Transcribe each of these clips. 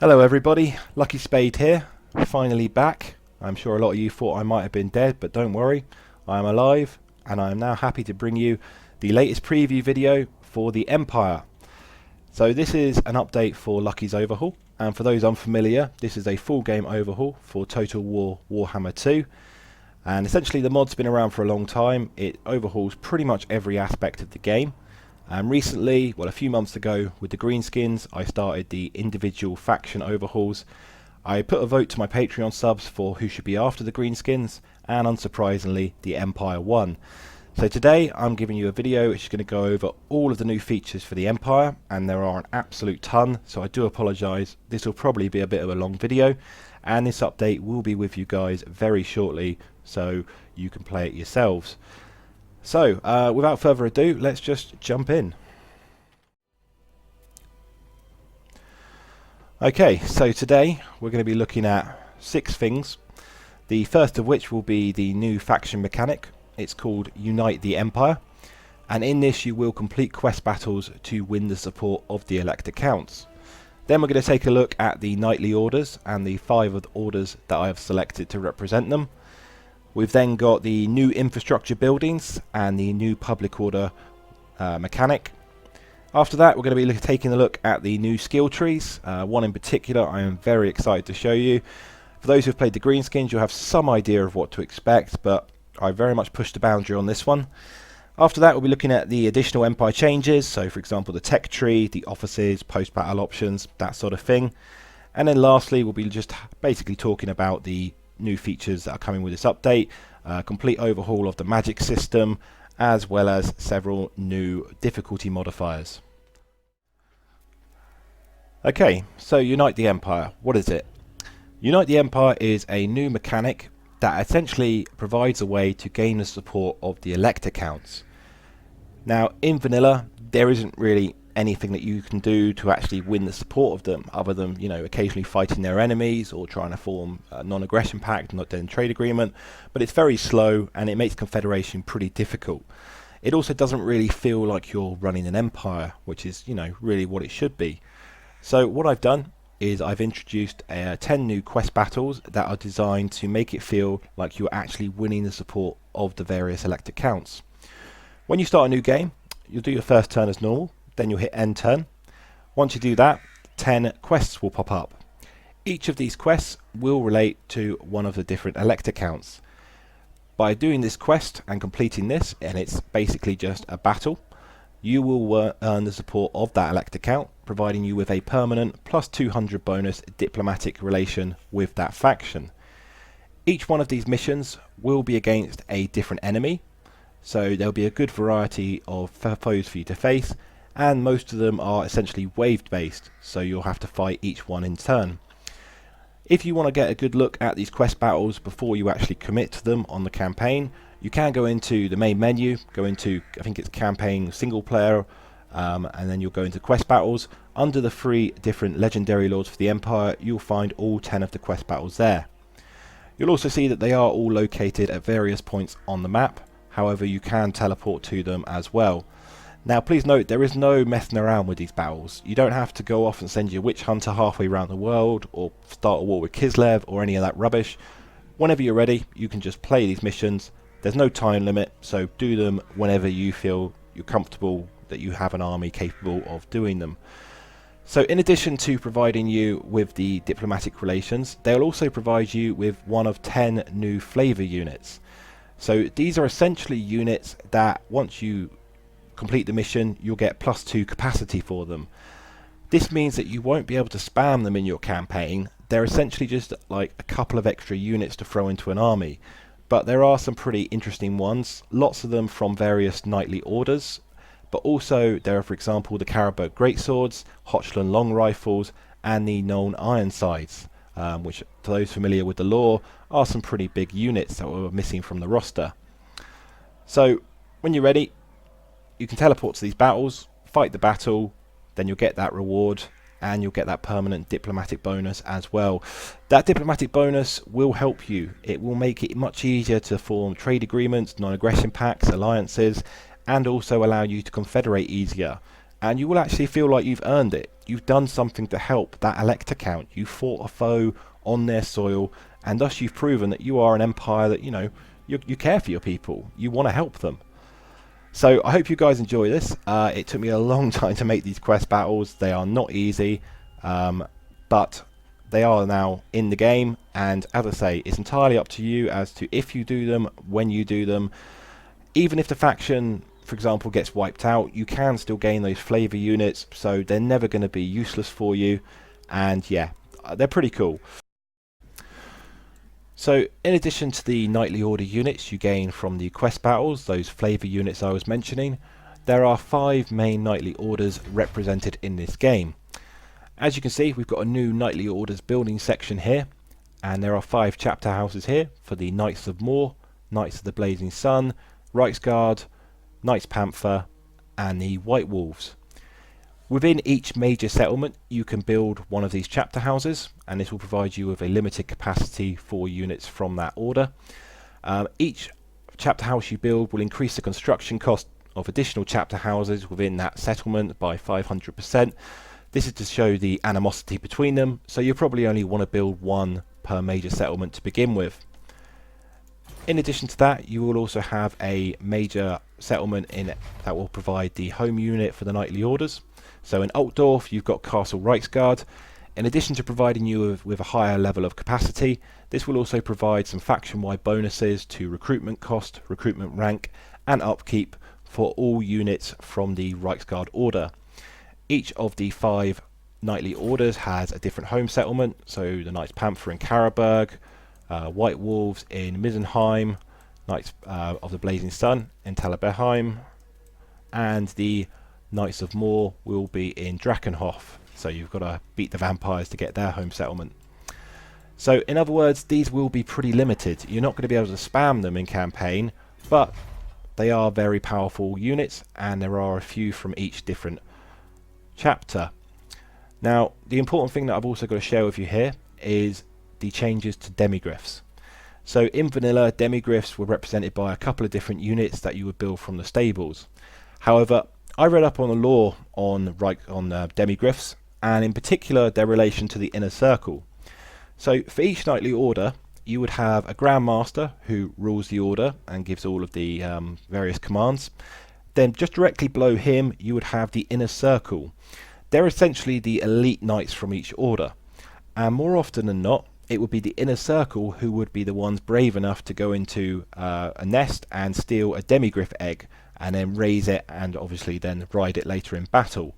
Hello everybody, Lucky Spade here, finally back. I'm sure a lot of you thought I might have been dead, but don't worry, I am alive and I am now happy to bring you the latest preview video for the Empire. So this is an update for Lucky's Overhaul, and for those unfamiliar, this is a full game overhaul for Total War Warhammer 2. And essentially the mod's been around for a long time. It overhauls pretty much every aspect of the game. And recently, well, a few months ago with the greenskins, I started the individual faction overhauls. I put a vote to my Patreon subs for who should be after the greenskins, and unsurprisingly, the Empire won. So today I'm giving you a video which is going to go over all of the new features for the Empire, and there are an absolute ton, so I do apologise. This will probably be a bit of a long video, and this update will be with you guys very shortly, so you can play it yourselves. So, without further ado, let's just jump in. Okay, so today we're going to be looking at 6 things. The first of which will be the new faction mechanic. It's called Unite the Empire, and in this you will complete quest battles to win the support of the elect accounts. Then we're going to take a look at the knightly orders and the 5 of the orders that I have selected to represent them. We've then got the new infrastructure buildings and the new public order mechanic. After that, we're going to be taking a look at the new skill trees. One in particular I am very excited to show you. For those who've played the greenskins, you'll have some idea of what to expect, but I very much pushed the boundary on this one. After that, we'll be looking at the additional Empire changes, so for example the tech tree, the offices, post-battle options, that sort of thing. And then lastly, we'll be just basically talking about the new features that are coming with this update, complete overhaul of the magic system, as well as several new difficulty modifiers. Okay, so Unite the Empire, what is it? Unite the Empire is a new mechanic that essentially provides a way to gain the support of the elect accounts. Now in vanilla there isn't really anything that you can do to actually win the support of them, other than, you know, occasionally fighting their enemies or trying to form a non-aggression pact, not then trade agreement, but it's very slow and it makes Confederation pretty difficult. It also doesn't really feel like you're running an empire, which is, you know, really what it should be. So what I've done is I've introduced 10 new quest battles that are designed to make it feel like you're actually winning the support of the various elect accounts. When you start a new game, you'll do your first turn as normal, then you'll hit end turn. Once you do that, 10 quests will pop up. Each of these quests will relate to one of the different elect accounts. By doing this quest and completing this, and it's basically just a battle, you will earn the support of that elect account, providing you with a permanent plus 200 bonus diplomatic relation with that faction. Each one of these missions will be against a different enemy, so there'll be a good variety of foes for you to face, and most of them are essentially wave based, so you'll have to fight each one in turn. If you want to get a good look at these quest battles before you actually commit to them on the campaign, you can go into the main menu, go into, I think it's campaign single player, and then you'll go into quest battles. Under the 3 different legendary lords for the Empire, you'll find all 10 of the quest battles there. You'll also see that they are all located at various points on the map, however you can teleport to them as well. Now please note, there is no messing around with these battles. You don't have to go off and send your witch hunter halfway around the world, or start a war with Kislev, or any of that rubbish. Whenever you're ready, you can just play these missions. There's no time limit, so do them whenever you feel you're comfortable that you have an army capable of doing them. So in addition to providing you with the diplomatic relations, they'll also provide you with one of 10 new flavor units. So these are essentially units that once you complete the mission, you'll get +2 capacity for them. This means that you won't be able to spam them in your campaign. They're essentially just like a couple of extra units to throw into an army, but there are some pretty interesting ones, lots of them from various knightly orders, but also there are, for example, the Carabert Greatswords, Hochland Long Rifles, and the Nuln Ironsides, which, to those familiar with the lore, are some pretty big units that were missing from the roster. So when you're ready, you can teleport to these battles, fight the battle, then you'll get that reward, and you'll get that permanent diplomatic bonus as well. That diplomatic bonus will help you. It will make it much easier to form trade agreements, non-aggression pacts, alliances, and also allow you to confederate easier. and you will actually feel like you've earned it. You've done something to help that elector count. You fought a foe on their soil, and thus you've proven that you are an empire that, you know, you care for your people. You want to help them. So I hope you guys enjoy this. It took me a long time to make these quest battles. They are not easy, but they are now in the game, and as I say, it's entirely up to you as to if you do them, when you do them. Even if the faction, for example, gets wiped out, you can still gain those flavor units, so they're never going to be useless for you, and yeah, they're pretty cool. So in addition to the knightly order units you gain from the quest battles, those flavor units I was mentioning, there are 5 main knightly orders represented in this game. As you can see, we've got a new knightly orders building section here, and there are 5 chapter houses here for the Knights of Moor, Knights of the Blazing Sun, Reiksguard, Knights Panther, and the White Wolves. Within each major settlement you can build one of these chapter houses, and this will provide you with a limited capacity for units from that order. Each chapter house you build will increase the construction cost of additional chapter houses within that settlement by 500%. This is to show the animosity between them, so you probably only want to build one per major settlement to begin with. In addition to that, you will also have a major settlement in it that will provide the home unit for the knightly orders. So in Altdorf you've got Castle Reiksguard. In addition to providing you with a higher level of capacity, this will also provide some faction-wide bonuses to recruitment cost, recruitment rank, and upkeep for all units from the Reiksguard order. Each of the 5 knightly orders has a different home settlement, so the Knights Panther in Karaberg, White Wolves in Misenheim, Knights of the Blazing Sun in Talabheim, and the Knights of Moor will be in Drakenhof, so you've got to beat the vampires to get their home settlement. So in other words, these will be pretty limited. You're not going to be able to spam them in campaign, but they are very powerful units, and there are a few from each different chapter. Now, the important thing that I've also got to share with you here is the changes to demigryphs. So in vanilla, demigryphs were represented by a couple of different units that you would build from the stables. However, I read up on the lore on demigryphs, and in particular their relation to the inner circle. So for each knightly order you would have a Grand Master who rules the order and gives all of the various commands. Then just directly below him you would have the inner circle. They're essentially the elite knights from each order, and more often than not it would be the inner circle who would be the ones brave enough to go into a nest and steal a demigryph egg and then raise it and obviously then ride it later in battle.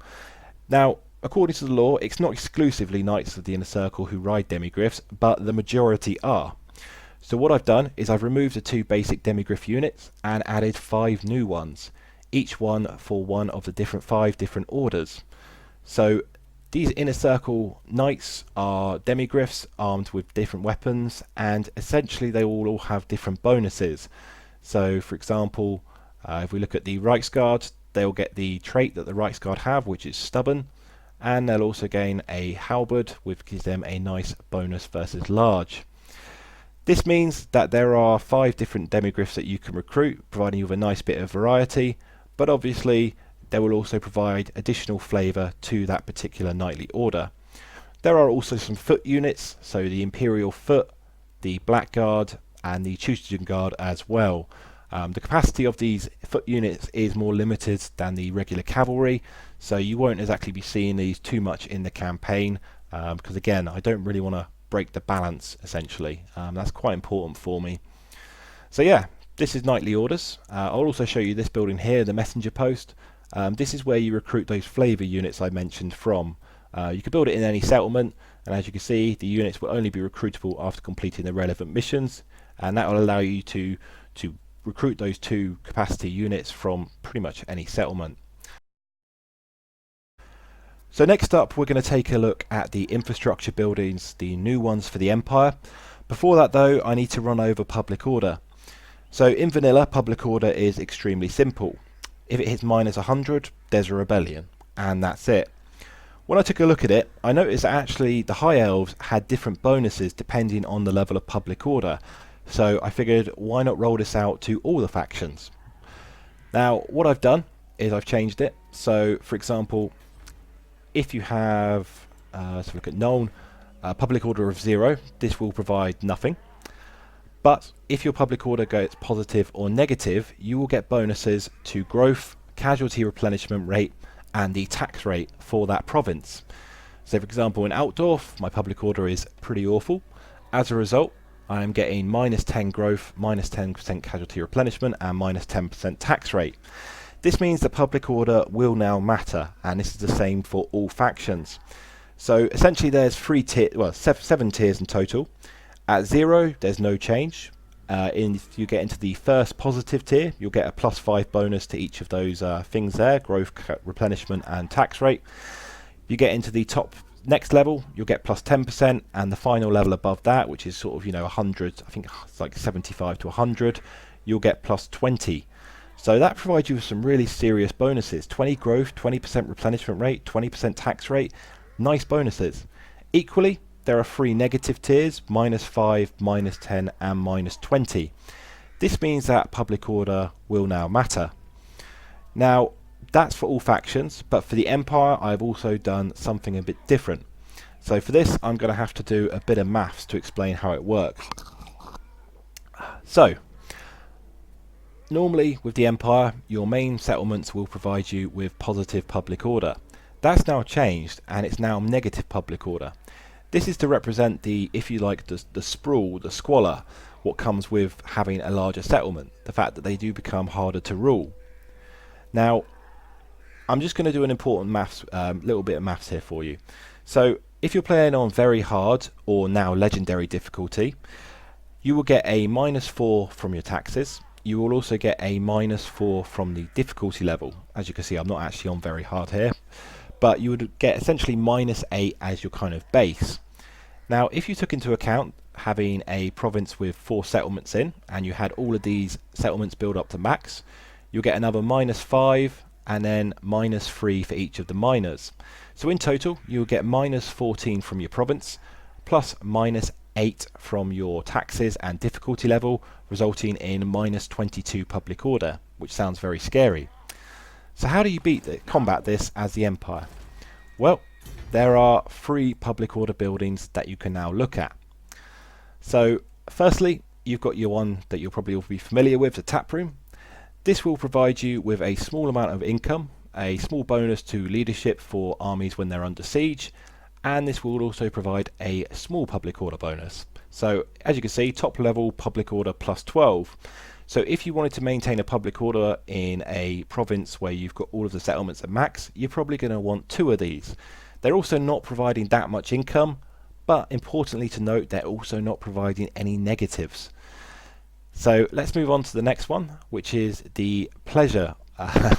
Now, according to the law, it's not exclusively knights of the inner circle who ride demigryphs, but the majority are. So what I've done is I've removed the 2 basic demigryph units and added 5 new ones, each one for one of the 5 different orders. So these inner circle knights are demigryphs armed with different weapons, and essentially they all have different bonuses. So for example, if we look at the Reiksguard, they'll get the trait that the Reiksguard have, which is stubborn, and they'll also gain a halberd, which gives them a nice bonus versus large. This means that there are 5 different demigryphs that you can recruit, providing you with a nice bit of variety, but obviously they will also provide additional flavour to that particular knightly order. There are also some foot units, so the Imperial Foot, the Blackguard, and the Tutogen Guard as well. The capacity of these foot units is more limited than the regular cavalry, so you won't exactly be seeing these too much in the campaign, because again, I don't really want to break the balance essentially. That's quite important for me. So yeah, this is knightly orders. I'll also show you this building here, the messenger post. This is where you recruit those flavour units I mentioned from. You can build it in any settlement, and as you can see, the units will only be recruitable after completing the relevant missions, and that will allow you to recruit those 2 capacity units from pretty much any settlement. So next up we're going to take a look at the infrastructure buildings, the new ones for the Empire. Before that though, I need to run over public order. So in vanilla, public order is extremely simple. If it hits -100, there's a rebellion, and that's it. When I took a look at it, I noticed that actually the High Elves had different bonuses depending on the level of public order. So I figured, why not roll this out to all the factions? Now, what I've done is I've changed it. So for example, if you have, let's look at known, public order of 0, this will provide nothing. But if your public order goes positive or negative, you will get bonuses to growth, casualty replenishment rate, and the tax rate for that province. So for example, in Altdorf, my public order is pretty awful. As a result, I am getting -10 growth, -10% casualty replenishment, and -10% tax rate. This means the public order will now matter, and this is the same for all factions. So essentially there's 7 tiers in total. At 0, there's no change. If you get into the first positive tier, you'll get a +5 bonus to each of those things there, growth, replenishment, and tax rate. You get into the top next level, you'll get +10%, and the final level above that, which is sort of 100, I think it's like 75 to 100, you'll get +20. So that provides you with some really serious bonuses. 20 growth, 20% replenishment rate, 20% tax rate, nice bonuses. Equally, there are 3 negative tiers, -5, -10, and -20. This means that public order will now matter. Now, that's for all factions, but for the Empire, I've also done something a bit different. So for this, I'm going to have to do a bit of maths to explain how it works. So, normally with the Empire, your main settlements will provide you with positive public order. That's now changed, and it's now negative public order. This is to represent the, if you like, the sprawl, the squalor, what comes with having a larger settlement, the fact that they do become harder to rule. Now, I'm just going to do an important little bit of maths here for you. So, if you're playing on very hard or now legendary difficulty, you will get a -4 from your taxes. You will also get a -4 from the difficulty level. As you can see, I'm not actually on very hard here, but you would get essentially -8 as your kind of base. Now, if you took into account having a province with 4 settlements in, and you had all of these settlements build up to max, you'll get another -5, and then -3 for each of the minors. So in total, you'll get -14 from your province, plus -8 from your taxes and difficulty level, resulting in -22 public order, which sounds very scary. So how do you combat this as the Empire? Well, there are 3 public order buildings that you can now look at. So firstly, you've got your one that you'll probably all be familiar with, the tap room. This will provide you with a small amount of income, a small bonus to leadership for armies when they're under siege, and this will also provide a small public order bonus. So as you can see, top level public order +12. So if you wanted to maintain a public order in a province where you've got all of the settlements at max, you're probably going to want 2 of these. They're also not providing that much income, but importantly to note, they're also not providing any negatives. So let's move on to the next one, which is the pleasure.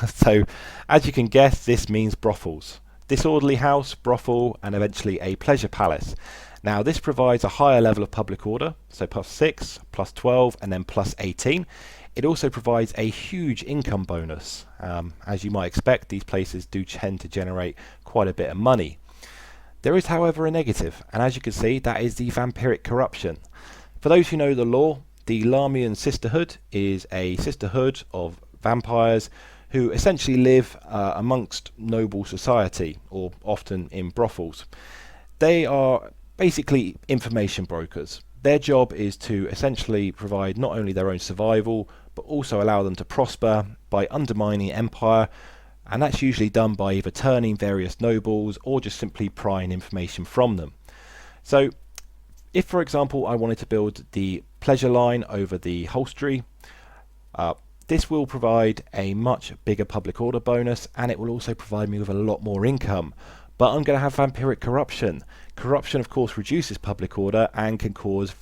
So as you can guess, this means brothels. Disorderly house, brothel, and eventually a pleasure palace. Now this provides a higher level of public order, so +6, +12, and then +18. It also provides a huge income bonus. As you might expect, these places do tend to generate quite a bit of money. There is, however, a negative, and as you can see, that is the vampiric corruption. For those who know the lore, the Larmian Sisterhood is a sisterhood of vampires who essentially live amongst noble society, or often in brothels. They are basically information brokers. Their job is to essentially provide not only their own survival, but also allow them to prosper by undermining empire, and that's usually done by either turning various nobles or just simply prying information from them. So if, for example, I wanted to build the pleasure line over the holstery, this will provide a much bigger public order bonus, and it will also provide me with a lot more income. But I'm going to have vampiric corruption. Corruption, of course, reduces public order and can cause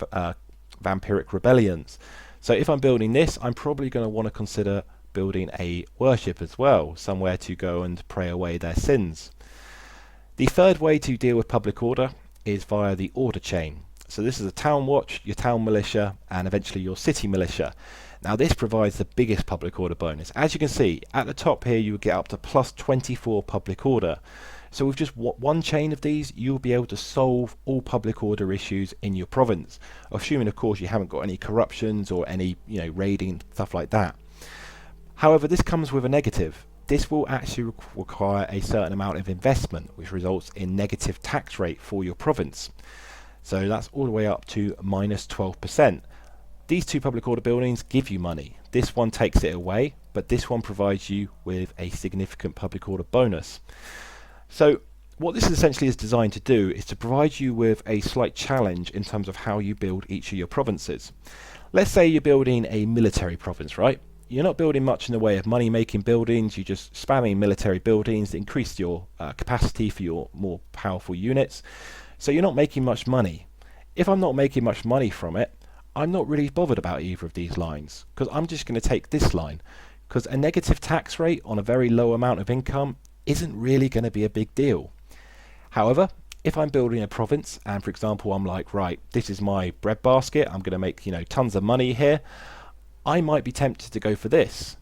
vampiric rebellions. So if I'm building this, I'm probably going to want to consider building a worship as well, somewhere to go and pray away their sins. The third way to deal with public order is via the order chain. So this is a town watch, your town militia, and eventually your city militia. Now this provides the biggest public order bonus. As you can see, at the top here you will get up to +24 public order. So with just one chain of these, you'll be able to solve all public order issues in your province, assuming of course you haven't got any corruptions or any raiding, stuff like that. However, this comes with a negative. this will actually require a certain amount of investment, which results in negative tax rate for your province. So that's all the way up to minus 12%. These two public order buildings give you money. This one takes it away, but this one provides you with a significant public order bonus. So what this essentially is designed to do is to provide you with a slight challenge in terms of how you build each of your provinces. Let's say you're building a military province, right? You're not building much in the way of money-making buildings, you're just spamming military buildings to increase your capacity for your more powerful units. So you're not making much money. If I'm not making much money from it, I'm not really bothered about either of these lines, because I'm just going to take this line, because a negative tax rate on a very low amount of income isn't really going to be a big deal. However, if I'm building a province and, for example, I'm like, right, this is my bread basket, I'm going to make, tons of money here, I might be tempted to go for this.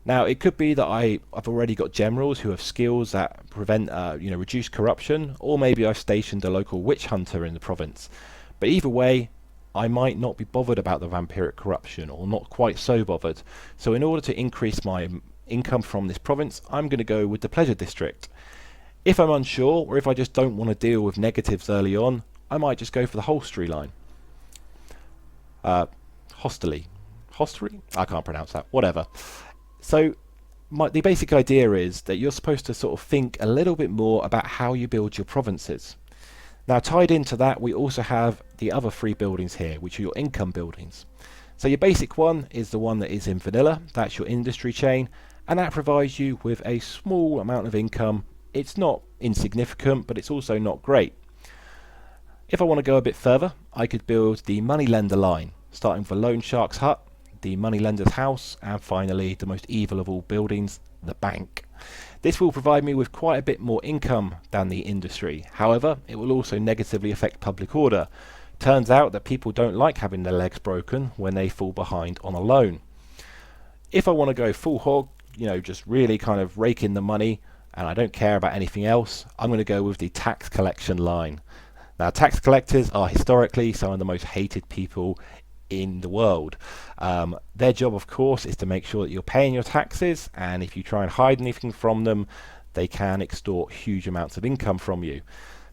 Now, it could be that I've already got generals who have skills that prevent, reduce corruption, or maybe I've stationed a local witch hunter in the province. But either way, I might not be bothered about the vampiric corruption, or not quite so bothered. So in order to increase my income from this province, I'm going to go with the pleasure district. If I'm unsure, or if I just don't want to deal with negatives early on, I might just go for the hostelry line. Hostelry? I can't pronounce that. Whatever. So the basic idea is that you're supposed to sort of think a little bit more about how you build your provinces. Now, tied into that, we also have the other three buildings here, which are your income buildings. So your basic one is the one that is in vanilla, that's your industry chain, and that provides you with a small amount of income. It's not insignificant, but it's also not great. If I want to go a bit further, I could build the moneylender line, starting with the loan shark's hut, the moneylender's house, and finally the most evil of all buildings, the bank. This will provide me with quite a bit more income than the industry. However, it will also negatively affect public order. Turns out that people don't like having their legs broken when they fall behind on a loan. If I want to go full hog, just really kind of rake in the money, and I don't care about anything else, I'm going to go with the tax collection line. Now, tax collectors are historically some of the most hated people in the world. Their job, of course, is to make sure that you're paying your taxes, and if you try and hide anything from them, they can extort huge amounts of income from you.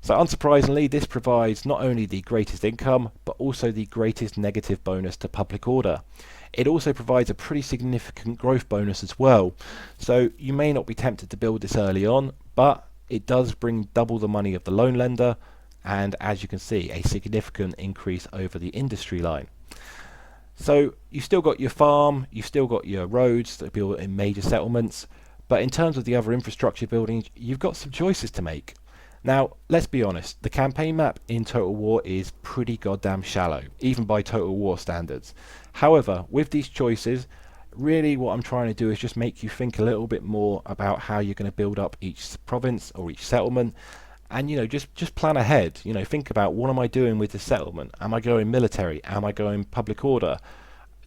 So unsurprisingly, this provides not only the greatest income, but also the greatest negative bonus to public order. It also provides a pretty significant growth bonus as well. So you may not be tempted to build this early on, but it does bring double the money of the loan lender, and as you can see, a significant increase over the industry line. So you've still got your farm, you've still got your roads that are built in major settlements, but in terms of the other infrastructure buildings, you've got some choices to make. Now, let's be honest, the campaign map in Total War is pretty goddamn shallow, even by Total War standards. However, with these choices, really what I'm trying to do is just make you think a little bit more about how you're going to build up each province or each settlement. And just plan ahead. Think about, what am I doing with the settlement? Am I going military? Am I going public order?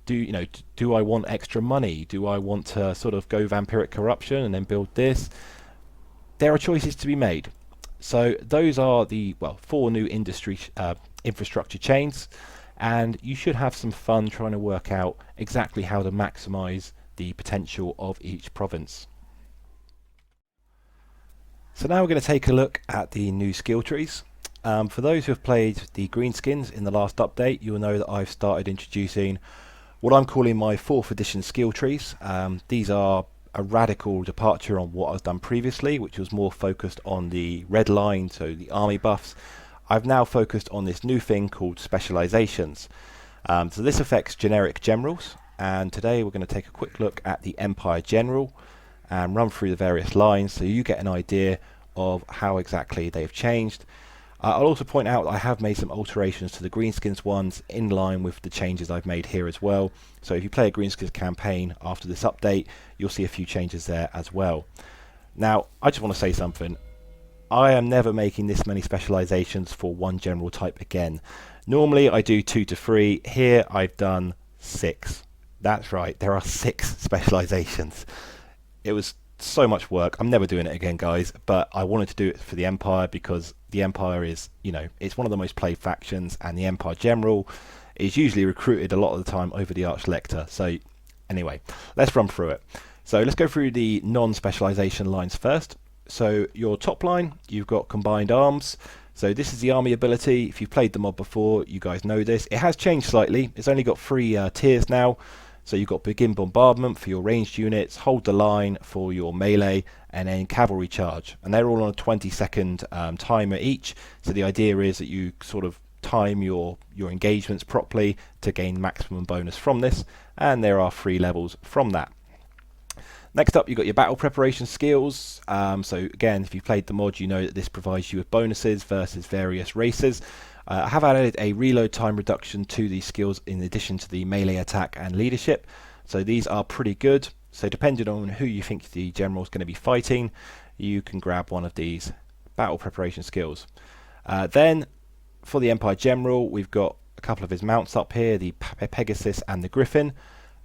Do I want extra money? Do I want to sort of go vampiric corruption and then build this? There are choices to be made. So those are the 4 new industry infrastructure chains, and you should have some fun trying to work out exactly how to maximize the potential of each province. So now we're going to take a look at the new skill trees. For those who have played the greenskins in the last update, you will know that I've started introducing what I'm calling my 4th edition skill trees. These are a radical departure on what I've done previously, which was more focused on the red line, so the army buffs. I've now focused on this new thing called specializations. So this affects generic generals, and today we're going to take a quick look at the Empire General and run through the various lines so you get an idea of how exactly they've changed. I'll also point out that I have made some alterations to the greenskins ones in line with the changes I've made here as well. So if you play a greenskins campaign after this update, you'll see a few changes there as well. Now, I just want to say something. I am never making this many specializations for one general type again. Normally I do 2 to 3. Here I've done 6. That's right, there are 6 specializations. It was so much work. I'm never doing it again, guys, but I wanted to do it for the Empire because the Empire is, it's one of the most played factions, and the Empire General is usually recruited a lot of the time over the Archlector. So anyway, let's run through it. So let's go through the non-specialization lines first. So your top line, you've got combined arms. So this is the army ability. If you've played the mod before, you guys know this. It has changed slightly. It's only got 3 tiers now. So you've got begin bombardment for your ranged units, hold the line for your melee, and then cavalry charge. And they're all on a 20-second timer each. So the idea is that you sort of time your engagements properly to gain maximum bonus from this. And there are 3 levels from that. Next up, you've got your battle preparation skills. So again, if you played the mod, you know that this provides you with bonuses versus various races. I have added a reload time reduction to these skills in addition to the melee attack and leadership. So these are pretty good. So depending on who you think the general is going to be fighting, you can grab one of these battle preparation skills. Then for the Empire General, we've got a couple of his mounts up here, the Pegasus and the Griffin.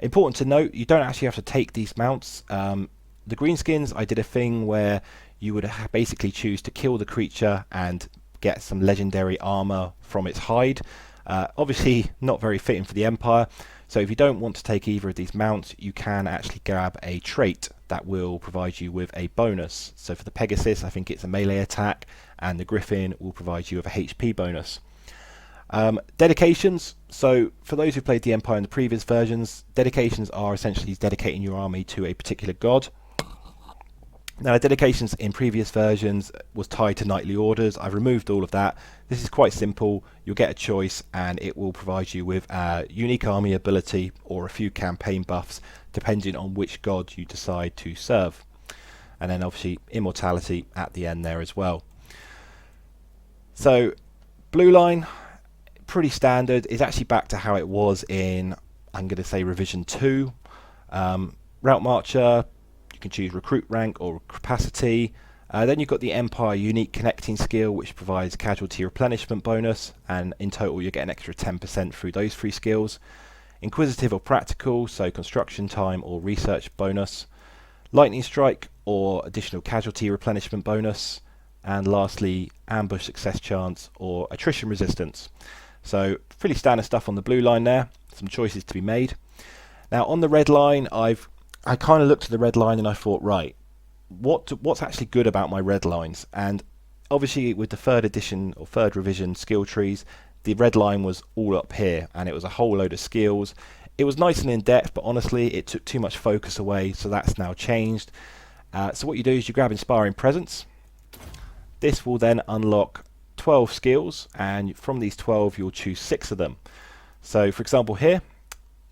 Important to note, you don't actually have to take these mounts. The greenskins, I did a thing where you would basically choose to kill the creature and get some legendary armor from its hide. Obviously not very fitting for the Empire, so if you don't want to take either of these mounts, you can actually grab a trait that will provide you with a bonus. So for the Pegasus, I think it's a melee attack, and the Griffin will provide you with a HP bonus. Dedications. So for those who played the Empire in the previous versions, dedications are essentially dedicating your army to a particular god. Now, dedications in previous versions was tied to knightly orders. I've removed all of that. This is quite simple. You'll get a choice and it will provide you with a unique army ability or a few campaign buffs depending on which god you decide to serve. And then obviously immortality at the end there as well. So blue line, pretty standard. It's actually back to how it was in, I'm going to say, revision 2. Route Marcher, you can choose recruit rank or capacity. Then you've got the Empire unique connecting skill, which provides casualty replenishment bonus, and in total you get an extra 10% through those 3 skills. Inquisitive or practical, so construction time or research bonus. Lightning strike or additional casualty replenishment bonus. And lastly, ambush success chance or attrition resistance. So pretty standard stuff on the blue line there. Some choices to be made. Now on the red line, I kind of looked at the red line and I thought, right, what's actually good about my red lines? And obviously with the 3rd edition or 3rd revision skill trees, the red line was all up here and it was a whole load of skills. It was nice and in depth, but honestly it took too much focus away, so that's now changed. So what you do is you grab Inspiring Presence. This will then unlock 12 skills, and from these 12 you'll choose 6 of them. So for example here,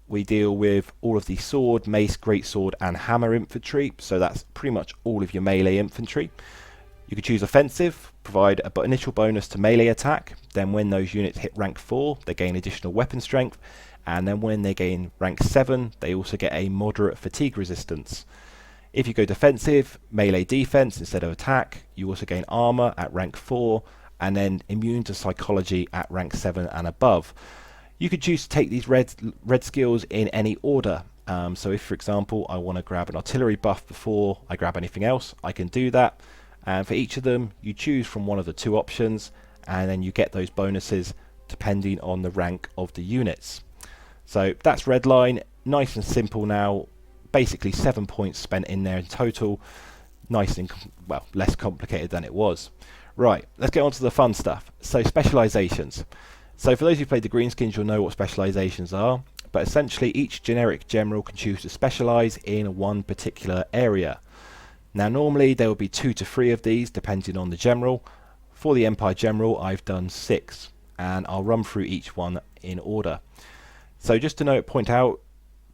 we deal with all of the sword, mace, greatsword and hammer infantry, so that's pretty much all of your melee infantry. You can choose offensive, provide an initial bonus to melee attack, then when those units hit rank 4 they gain additional weapon strength, and then when they gain rank 7 they also get a moderate fatigue resistance. If you go defensive, melee defense instead of attack, you also gain armor at rank 4 and then immune to psychology at rank 7 and above. You could choose to take these red skills in any order. So if, for example, I want to grab an artillery buff before I grab anything else, I can do that. And for each of them, you choose from one of the 2 options, and then you get those bonuses depending on the rank of the units. So that's red line, nice and simple now. Basically 7 points spent in there in total. Nice and, well, less complicated than it was. Right, let's get on to the fun stuff. So specializations. So for those who played the greenskins, you'll know what specializations are, but essentially each generic general can choose to specialize in one particular area. Now normally there will be 2 to 3 of these depending on the general. For the Empire General I've done 6, and I'll run through each one in order. So just to point out,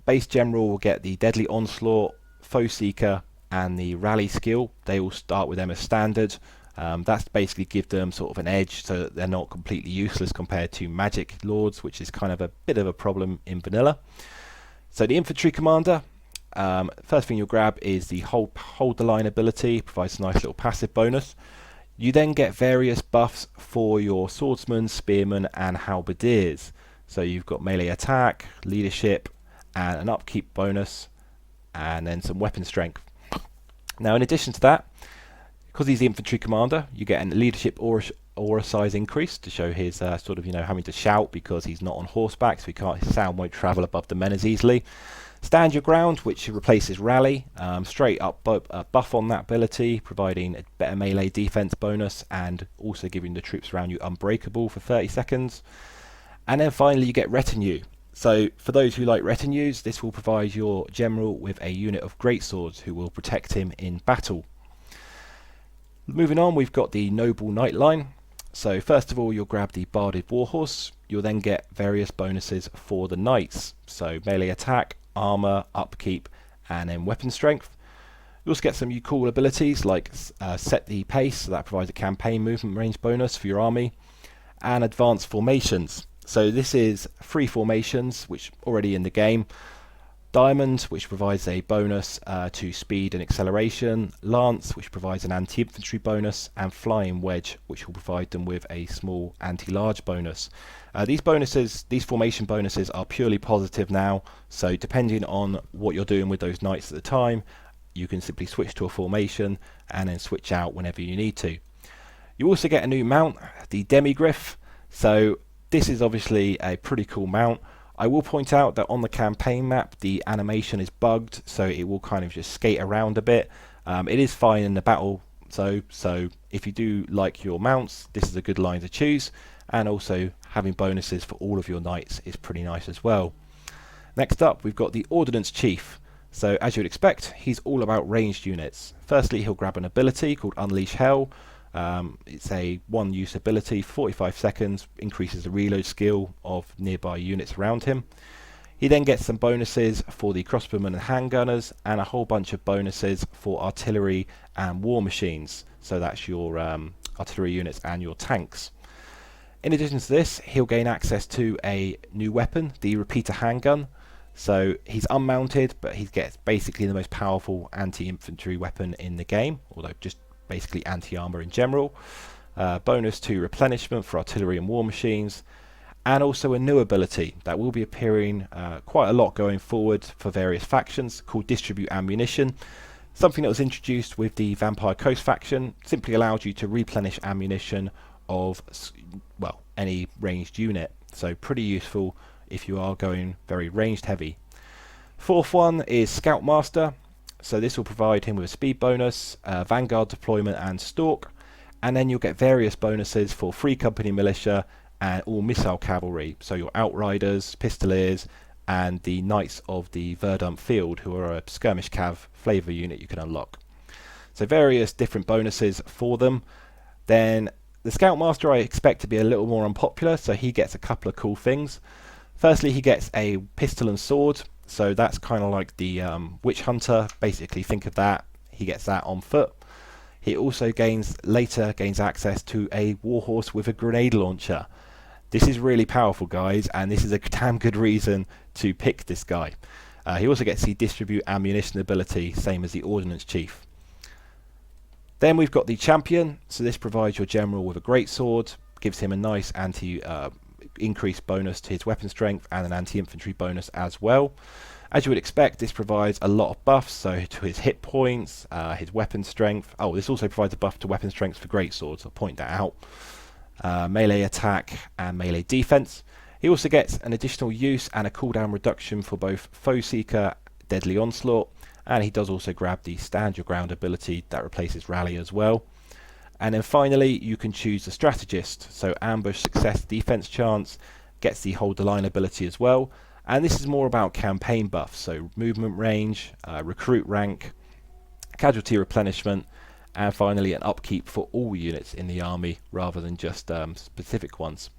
base general will get the Deadly Onslaught, Foe Seeker and the Rally skill. They all start with them as standard. That's basically give them sort of an edge so that they're not completely useless compared to Magic Lords, which is kind of a bit of a problem in vanilla. So the Infantry Commander, first thing you'll grab is the hold the line ability, provides a nice little passive bonus. You then get various buffs for your swordsmen, spearmen and halberdiers. So you've got melee attack, leadership and an upkeep bonus, and then some weapon strength. Now in addition to that, because he's the infantry commander, you get a leadership aura size increase to show his sort of, having to shout because he's not on horseback, so his sound won't travel above the men as easily. Stand Your Ground, which replaces Rally, straight up buff on that ability, providing a better melee defense bonus and also giving the troops around you unbreakable for 30 seconds. And then finally you get Retinue. So for those who like retinues, this will provide your general with a unit of greatswords who will protect him in battle. Moving on, we've got the Noble Knight line. So first of all, you'll grab the Barded Warhorse. You'll then get various bonuses for the knights. So melee attack, armor, upkeep, and then weapon strength. You also get some cool abilities like Set the Pace, so that provides a campaign movement range bonus for your army, and Advanced Formations. So this is 3 formations, which already in the game. Diamond, which provides a bonus to speed and acceleration. Lance, which provides an anti-infantry bonus. And Flying Wedge, which will provide them with a small anti-large bonus. These formation bonuses are purely positive now, so depending on what you're doing with those knights at the time, you can simply switch to a formation and then switch out whenever you need to. You also get a new mount, the Demigriff. So this is obviously a pretty cool mount. I will point out that on the campaign map the animation is bugged, so it will kind of just skate around a bit. It is fine in the battle, so if you do like your mounts, this is a good line to choose, and also having bonuses for all of your knights is pretty nice as well. Next up, we've got the Ordnance Chief. So as you would expect, he's all about ranged units. Firstly, he'll grab an ability called Unleash Hell. It's a one-use ability, 45 seconds, increases the reload skill of nearby units around him. He then gets some bonuses for the crossbowmen and handgunners, and a whole bunch of bonuses for artillery and war machines. So that's your artillery units and your tanks. In addition to this, he'll gain access to a new weapon, the Repeater Handgun. So he's unmounted, but he gets basically the most powerful anti-infantry weapon in the game, although just basically anti-armor in general. Bonus to replenishment for artillery and war machines, and also a new ability that will be appearing quite a lot going forward for various factions called Distribute Ammunition. Something that was introduced with the Vampire Coast faction, simply allows you to replenish ammunition of any ranged unit, so pretty useful if you are going very ranged heavy. Fourth one is Scoutmaster. So this will provide him with a speed bonus, Vanguard deployment and Stalk, and then you'll get various bonuses for Free Company Militia and all missile cavalry, so your Outriders, Pistoliers, and the Knights of the Verdant Field, who are a skirmish cav flavour unit you can unlock. So various different bonuses for them. Then the Scoutmaster I expect to be a little more unpopular, so he gets a couple of cool things. Firstly, he gets a pistol and sword. So that's kind of like the Witch Hunter, basically think of that, he gets that on foot. He also gains access to a warhorse with a grenade launcher. This is really powerful, guys, and this is a damn good reason to pick this guy. He also gets the Distribute Ammunition ability, same as the Ordnance Chief. Then we've got the Champion, so this provides your general with a greatsword, gives him a nice increased bonus to his weapon strength and an anti-infantry bonus as well. As you would expect, this provides a lot of buffs, so to his hit points, his weapon strength. Oh, this also provides a buff to weapon strength for greatswords, I'll point that out. Melee attack and melee defense. He also gets an additional use and a cooldown reduction for both Foe Seeker, Deadly Onslaught, and he does also grab the Stand Your Ground ability that replaces Rally as well. And then finally, you can choose the Strategist. So Ambush, Success, Defense Chance, gets the Hold the Line ability as well. And this is more about campaign buffs, so movement range, recruit rank, casualty replenishment, and finally an upkeep for all units in the army rather than just specific ones.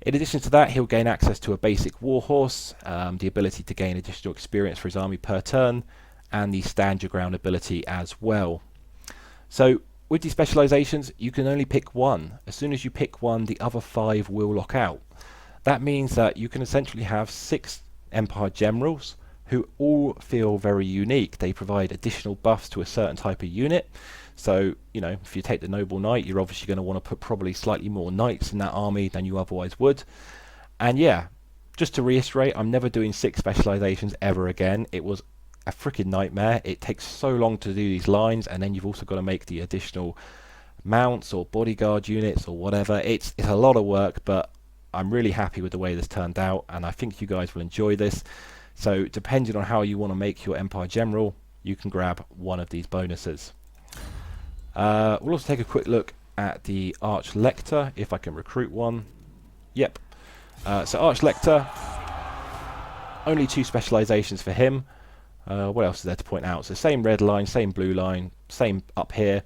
In addition to that, he'll gain access to a basic warhorse, the ability to gain additional experience for his army per turn, and the Stand Your Ground ability as well. So with these specializations, you can only pick one. As soon as you pick one, the other 5 will lock out. That means that you can essentially have 6 Empire Generals who all feel very unique. They provide additional buffs to a certain type of unit. So, if you take the Noble Knight, you're obviously going to want to put probably slightly more knights in that army than you otherwise would. And yeah, just to reiterate, I'm never doing 6 specializations ever again. It was a freaking nightmare. It takes so long to do these lines, and then you've also got to make the additional mounts or bodyguard units or whatever. It's a lot of work, but I'm really happy with the way this turned out, and I think you guys will enjoy this. So depending on how you want to make your Empire General, you can grab one of these bonuses. We'll also take a quick look at the Arch Lector, if I can recruit one. Yep. So Arch Lector, only 2 specializations for him. What else is there to point out? So same red line, same blue line, same up here,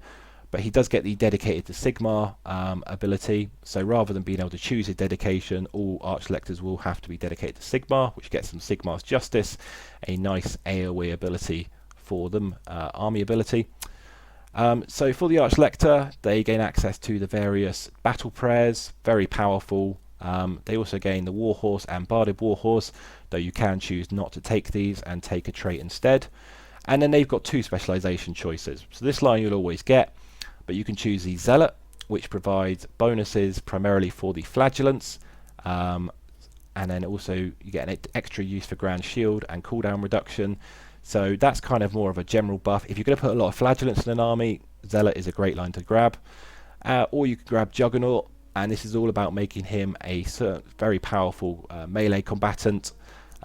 but he does get the dedicated to Sigmar ability. So rather than being able to choose a dedication, all Arch Lectors will have to be dedicated to Sigmar, which gets them Sigmar's Justice, a nice AoE ability for them, army ability. So for the Arch Lector, they gain access to the various battle prayers, very powerful. They also gain the Warhorse and Barded Warhorse, though you can choose not to take these and take a trait instead. And then they've got 2 specialization choices. So this line you'll always get, but you can choose the Zealot, which provides bonuses primarily for the Flagellants, and then also you get an extra use for Grand Shield and cooldown reduction. So that's kind of more of a general buff. If you're going to put a lot of Flagellants in an army, Zealot is a great line to grab. Or you can grab Juggernaut, and this is all about making him a very powerful melee combatant.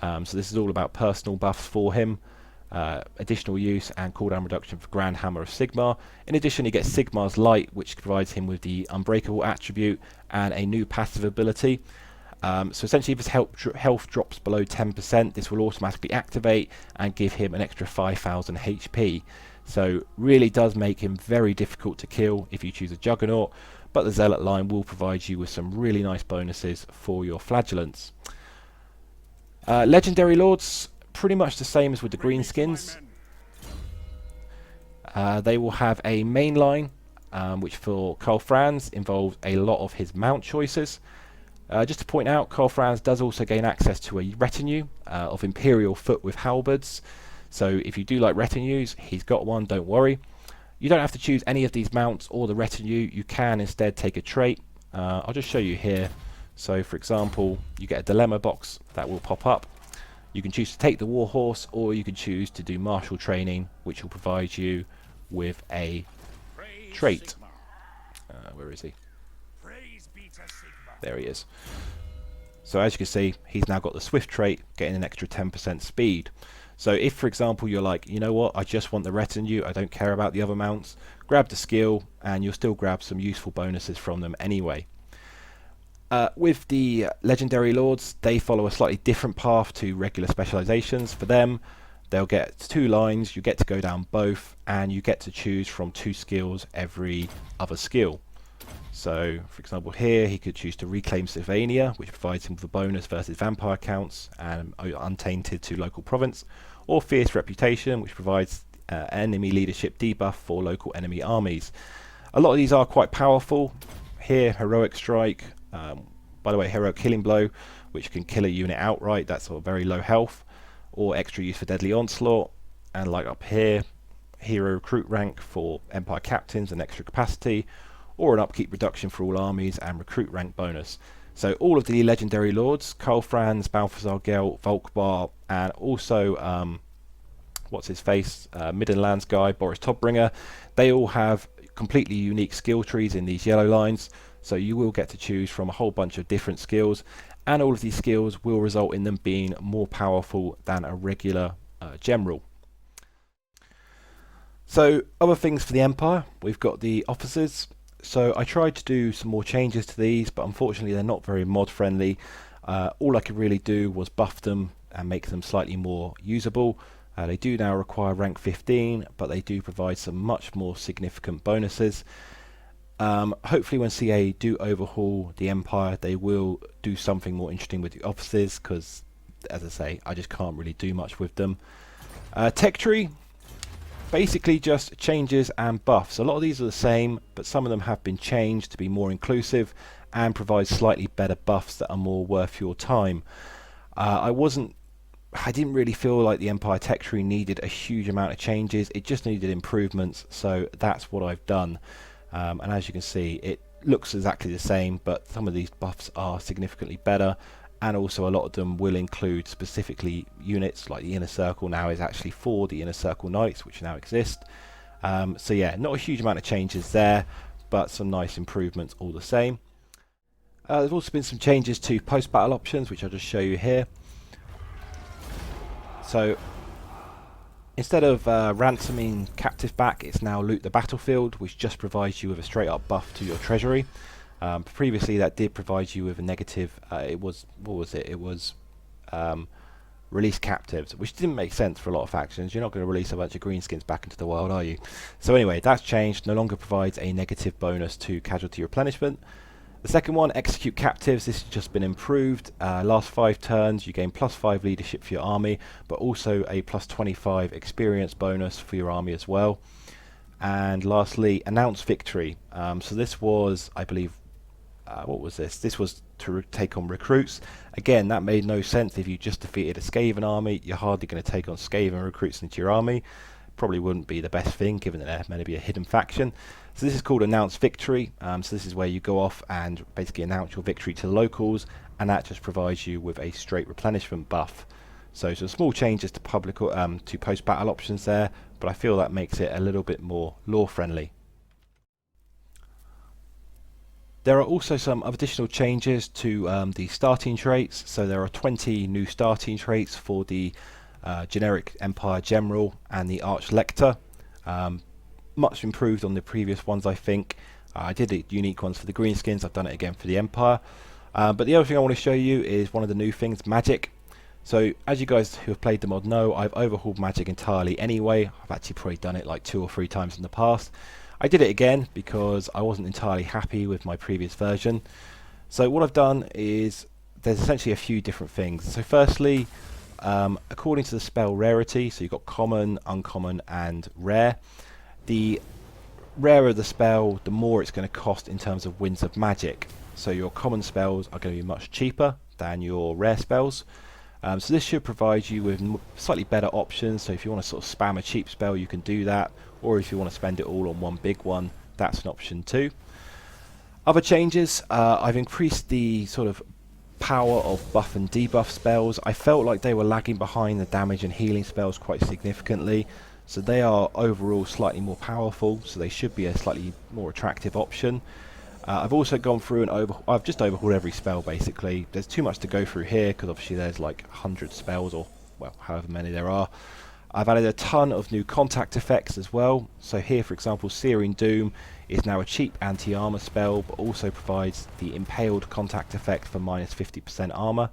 So this is all about personal buffs for him, additional use and cooldown reduction for Grand Hammer of Sigmar. In addition, he gets Sigmar's Light, which provides him with the Unbreakable attribute and a new passive ability. So essentially, if his health drops below 10%, this will automatically activate and give him an extra 5,000 HP. So really does make him very difficult to kill if you choose a Juggernaut, but the Zealot line will provide you with some really nice bonuses for your Flagellants. Legendary Lords, pretty much the same as with the greenskins. They will have a main line, which for Karl Franz involves a lot of his mount choices. Just to point out, Karl Franz does also gain access to a retinue of Imperial Foot with halberds. So if you do like retinues, he's got one, don't worry. You don't have to choose any of these mounts or the retinue. You can instead take a trait. I'll just show you here. So for example, you get a dilemma box that will pop up. You can choose to take the Warhorse, or you can choose to do martial training, which will provide you with a trait. Where is he? There he is. So as you can see, he's now got the Swift trait, getting an extra 10% speed. So if, for example, you're like, you know what, I just want the retinue, I don't care about the other mounts, grab the skill, and you'll still grab some useful bonuses from them anyway. With the Legendary Lords, they follow a slightly different path to regular specializations. For them, they'll get 2 lines, you get to go down both, and you get to choose from 2 skills every other skill. So, for example, here he could choose to Reclaim Sylvania, which provides him with a bonus versus vampire counts and untainted to local province, or Fierce Reputation, which provides enemy leadership debuff for local enemy armies. A lot of these are quite powerful. Here, Heroic Strike, by the way, Heroic Killing Blow, which can kill a unit outright, that's sort of very low health, or extra use for Deadly Onslaught, and like up here, Hero Recruit rank for Empire Captains and extra capacity, or an upkeep reduction for all armies and recruit rank bonus. So all of the Legendary Lords, Karl Franz, Balthazar Gelt, Volkbar, and also what's his face, Midlands guy, Boris Todbringer, they all have completely unique skill trees in these yellow lines, so you will get to choose from a whole bunch of different skills, and all of these skills will result in them being more powerful than a regular general. So other things for the Empire, we've got the officers. So I tried to do some more changes to these, but unfortunately they're not very mod friendly. All I could really do was buff them and make them slightly more usable. They do now require rank 15, but they do provide some much more significant bonuses. Hopefully when CA do overhaul the Empire, they will do something more interesting with the officers, because as I say, I just can't really do much with them. Tech tree, basically just changes and buffs. A lot of these are the same, but some of them have been changed to be more inclusive and provide slightly better buffs that are more worth your time. I didn't really feel like the Empire tech tree needed a huge amount of changes. It just needed improvements, so that's what I've done. And as you can see, it looks exactly the same, but some of these buffs are significantly better, and also a lot of them will include specifically units, like the Inner Circle now is actually for the Inner Circle Knights, which now exist. So yeah, not a huge amount of changes there, but some nice improvements all the same. There's also been some changes to post-battle options, which I'll just show you here. So instead of ransoming captive back, it's now loot the battlefield, which just provides you with a straight up buff to your treasury. Previously that did provide you with a negative, it was release captives, which didn't make sense for a lot of factions. You're not going to release a bunch of greenskins back into the world, are you? So anyway, that's changed, no longer provides a negative bonus to casualty replenishment. The second one, execute captives, this has just been improved. Last 5 turns you gain +5 leadership for your army, but also a +25 experience bonus for your army as well. And lastly, announce victory. So this was, I believe, what was this? This was to take on recruits. Again, that made no sense. If you just defeated a Skaven army, you're hardly going to take on Skaven recruits into your army. Probably wouldn't be the best thing, given that they're meant to be a hidden faction. So this is called announce victory. So this is where you go off and basically announce your victory to the locals, and that just provides you with a straight replenishment buff. So some small changes to public to post-battle options there, but I feel that makes it a little bit more lore friendly. There are also some additional changes to the starting traits. So there are 20 new starting traits for the generic Empire General and the Arch-Lector. Much improved on the previous ones, I think. I did the unique ones for the greenskins, I've done it again for the Empire. But the other thing I want to show you is one of the new things, magic. So as you guys who have played the mod know, I've overhauled magic entirely anyway. I've actually probably done it like 2 or 3 times in the past. I did it again because I wasn't entirely happy with my previous version. So what I've done is there's essentially a few different things. So firstly, according to the spell rarity, so you've got common, uncommon and rare. The rarer the spell, the more it's going to cost in terms of wins of magic. So your common spells are going to be much cheaper than your rare spells. So this should provide you with slightly better options. So if you want to sort of spam a cheap spell, you can do that. Or if you want to spend it all on one big one, that's an option too. Other changes, I've increased the sort of power of buff and debuff spells. I felt like they were lagging behind the damage and healing spells quite significantly. So they are overall slightly more powerful, so they should be a slightly more attractive option. I've also gone through and I've just overhauled every spell basically. There's too much to go through here because obviously there's like 100 spells, or well, however many there are. I've added a ton of new contact effects as well. So here, for example, Searing Doom is now a cheap anti-armor spell, but also provides the impaled contact effect for -50% armor.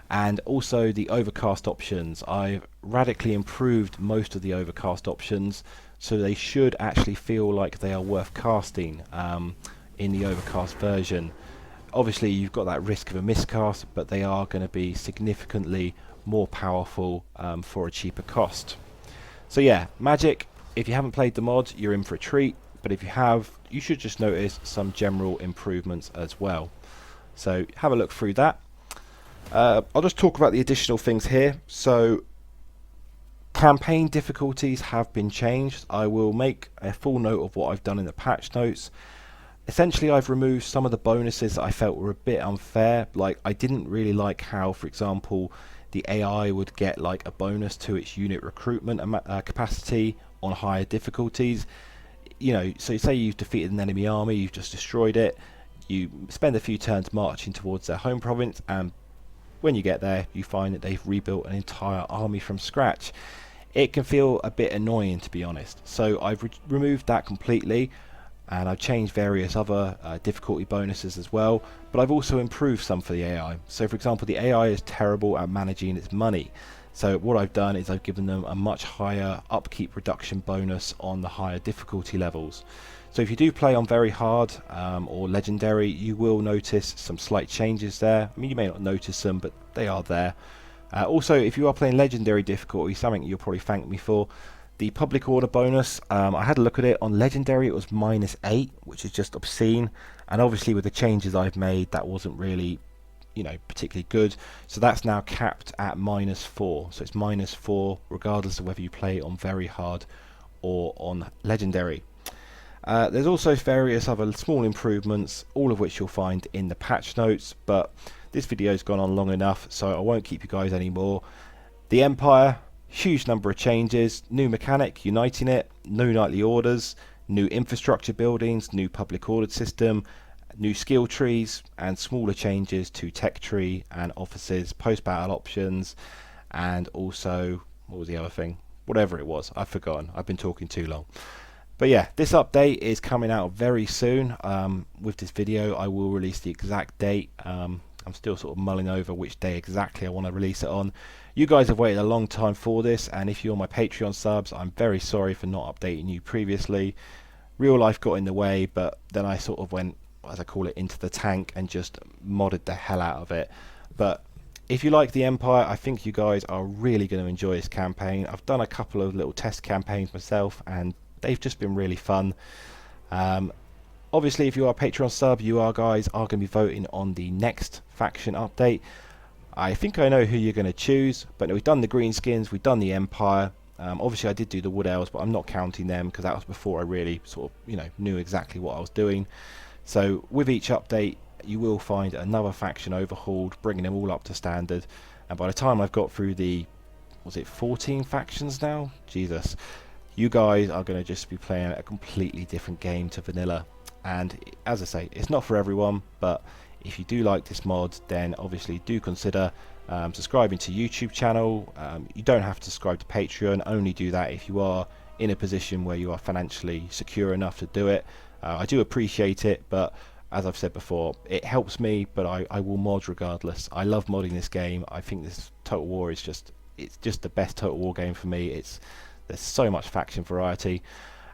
And also the overcast options. I've radically improved most of the overcast options, so they should actually feel like they are worth casting in the overcast version. Obviously you've got that risk of a miscast, but they are going to be significantly more powerful for a cheaper cost. So yeah, magic, if you haven't played the mod, you're in for a treat, but if you have, you should just notice some general improvements as well. So have a look through that. I'll just talk about the additional things here. So campaign difficulties have been changed. I will make a full note of what I've done in the patch notes. Essentially, I've removed some of the bonuses that I felt were a bit unfair. Like, I didn't really like how, for example, the AI would get like a bonus to its unit recruitment capacity on higher difficulties. You know, so say you've defeated an enemy army, you've just destroyed it, you spend a few turns marching towards their home province, and when you get there, you find that they've rebuilt an entire army from scratch. It can feel a bit annoying, to be honest. So I've removed that completely, and I've changed various other difficulty bonuses as well, but I've also improved some for the AI. So for example, the AI is terrible at managing its money. So what I've done is I've given them a much higher upkeep reduction bonus on the higher difficulty levels. So if you do play on very hard or legendary, you will notice some slight changes there. I mean, you may not notice them, but they are there. Also, if you are playing legendary difficulty, something you'll probably thank me for, the public order bonus, I had a look at it. On legendary it was -8, which is just obscene, and obviously with the changes I've made, that wasn't really, you know, particularly good. So that's now capped at -4, so it's -4 regardless of whether you play on very hard or on legendary. There's also various other small improvements, all of which you'll find in the patch notes, but this video's gone on long enough, so I won't keep you guys anymore. The Empire, huge number of changes, new mechanic, uniting it, new nightly orders, new infrastructure buildings, new public ordered system, new skill trees, and smaller changes to tech tree and offices, post-battle options, and also, what was the other thing? Whatever it was, I've forgotten. I've been talking too long. But yeah, this update is coming out very soon. With this video, I will release the exact date. I'm still sort of mulling over which day exactly I want to release it on. You guys have waited a long time for this, and if you're my Patreon subs, I'm very sorry for not updating you previously. Real life got in the way, but then I sort of went, as I call it, into the tank and just modded the hell out of it. But if you like the Empire, I think you guys are really going to enjoy this campaign. I've done a couple of little test campaigns myself, and they've just been really fun. Obviously, if you are a Patreon sub, you guys are going to be voting on the next faction update. I think I know who you're going to choose, but we've done the greenskins, we've done the Empire. Obviously, I did do the Wood Elves, but I'm not counting them because that was before I really sort of, knew exactly what I was doing. So with each update, you will find another faction overhauled, bringing them all up to standard. And by the time I've got through the, was it 14 factions now? Jesus. You guys are going to just be playing a completely different game to vanilla. And as I say, it's not for everyone, but if you do like this mod, then obviously do consider subscribing to YouTube channel. You don't have to subscribe to Patreon, only do that if you are in a position where you are financially secure enough to do it. I do appreciate it, but as I've said before, it helps me, but I will mod regardless. I love modding this game. I think this Total War is it's just the best Total War game for me. There's so much faction variety.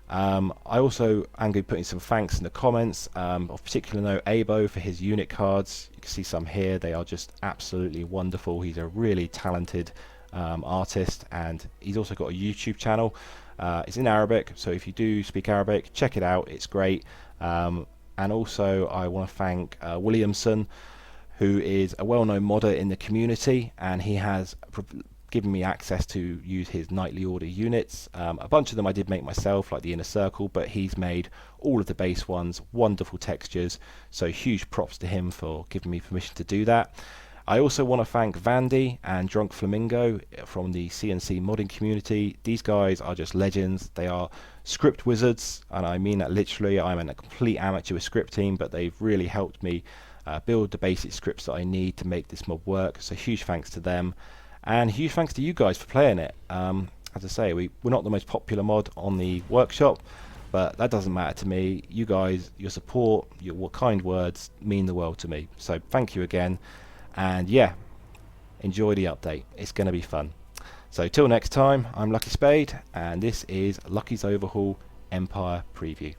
I also am going to be putting some thanks in the comments. Of particular note, Abo for his unit cards. You can see some here. They are just absolutely wonderful. He's a really talented artist, and he's also got a YouTube channel. It's in Arabic, so if you do speak Arabic, check it out. It's great. And also I want to thank Willemsen, who is a well-known modder in the community, and he has given me access to use his nightly order units. A bunch of them I did make myself, like the Inner Circle, but he's made all of the base ones, wonderful textures, so huge props to him for giving me permission to do that. I also want to thank Vandy and DrunkFlamingo from the CNC modding community. These guys are just legends. They are script wizards, and I mean that literally. I'm a complete amateur with scripting, but they've really helped me build the basic scripts that I need to make this mod work, so huge thanks to them. And huge thanks to you guys for playing it. As I say, we're not the most popular mod on the workshop, but that doesn't matter to me. You guys, your support, your kind words mean the world to me. So thank you again. And yeah, enjoy the update. It's going to be fun. So till next time, I'm Lucky Spade, and this is Lucky's Overhaul Empire Preview.